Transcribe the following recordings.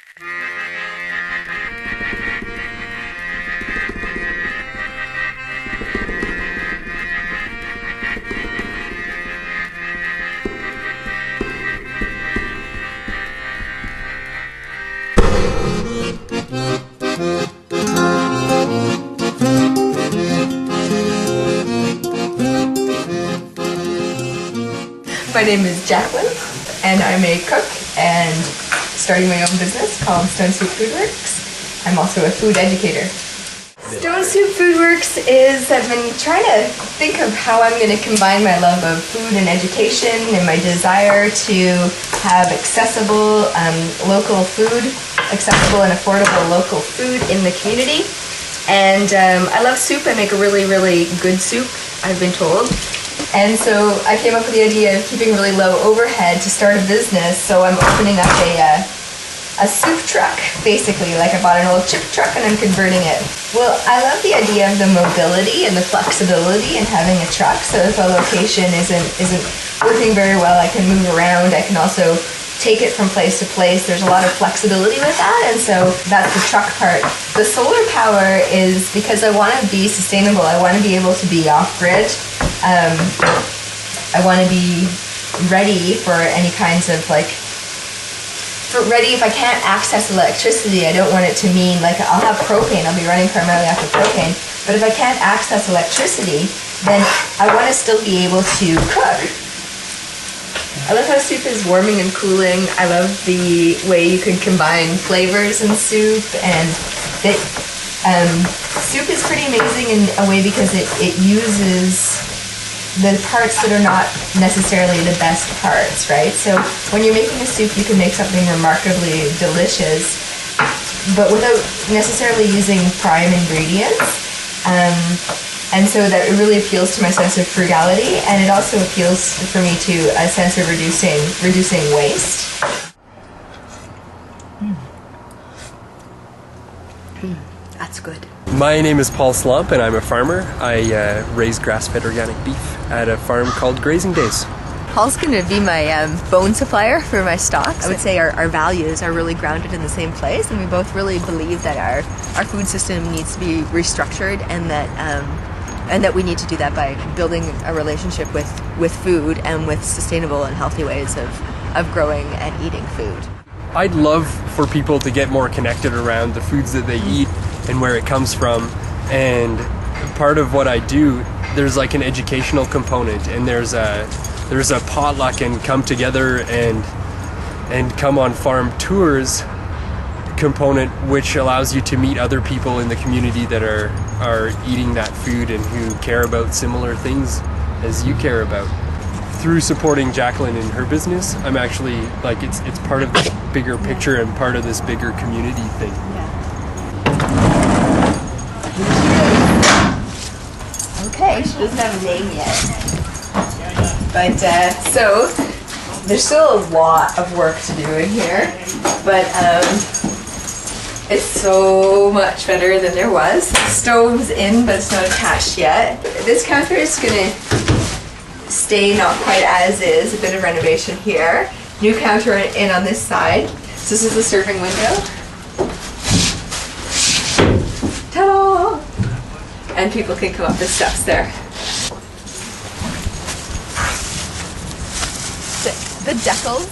My name is Jacqueline, and I'm a cook and starting my own business called Stone Soup Foodworks. I'm also a food educator. Stone Soup Foodworks is, I've been trying to think of how I'm going to combine my love of food and education and my desire to have accessible local food, accessible and affordable local food in the community. And I love soup. I make a really, really good soup, I've been told. And so I came up with the idea of keeping really low overhead to start a business, so I'm opening up a soup truck, basically. Like I bought an old chip truck and I'm converting it. Well, I love the idea of the mobility and the flexibility in having a truck, so if a location isn't working very well, I can move around. I can also take it from place to place. There's a lot of flexibility with that, and so that's the truck part. The solar power is because I want to be sustainable. I want to be able to be off-grid. I want to be ready for any kinds of ready if I can't access electricity. I don't want it to mean like I'll have propane. I'll be running primarily off of propane. But if I can't access electricity, then I want to still be able to cook. I love how soup is warming and cooling. I love the way you can combine flavors in soup, and that soup is pretty amazing in a way because it uses the parts that are not necessarily the best parts, right? So when you're making a soup, you can make something remarkably delicious, but without necessarily using prime ingredients. And so that it really appeals to my sense of frugality, and it also appeals for me to a sense of reducing waste. That's good. My name is Paul Slump and I'm a farmer. I raise grass-fed organic beef at a farm called Grazing Days. Paul's going to be my bone supplier for my stocks. I would say our values are really grounded in the same place, and we both really believe that our food system needs to be restructured, and that we need to do that by building a relationship with food and with sustainable and healthy ways of growing and eating food. I'd love for people to get more connected around the foods that they eat and where it comes from, and part of what I do, there's like an educational component, and there's a potluck and come together and come on farm tours component, which allows you to meet other people in the community that are eating that food and who care about similar things as you care about. Through supporting Jacqueline in her business, I'm actually like it's part of this bigger picture and part of this bigger community thing. Okay, she doesn't have a name yet. But so there's still a lot of work to do in here, but it's so much better than there was. The stove's in, but it's not attached yet. This counter is gonna stay not quite as is, a bit of renovation here. New counter in on this side. So this is the serving window. Ta-da! And people can come up the steps there. The decals.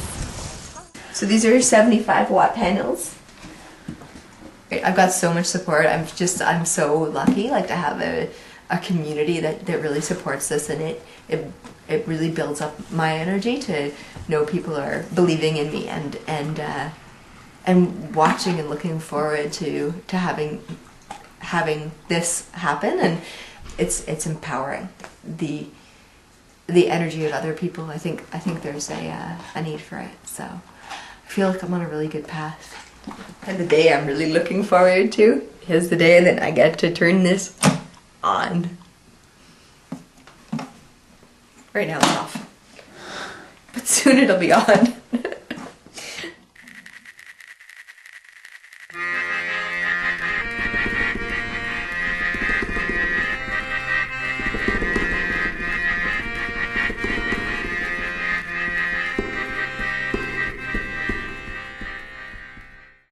So these are 75 watt panels. I've got so much support. I'm so lucky to have a community that really supports this, and it really builds up my energy to know people are believing in me and watching and looking forward to having this happen, and it's empowering. The energy of other people, I think there's a need for it. So I feel like I'm on a really good path. And the day I'm really looking forward to is the day that I get to turn this on. Right now it's off, but soon it'll be on.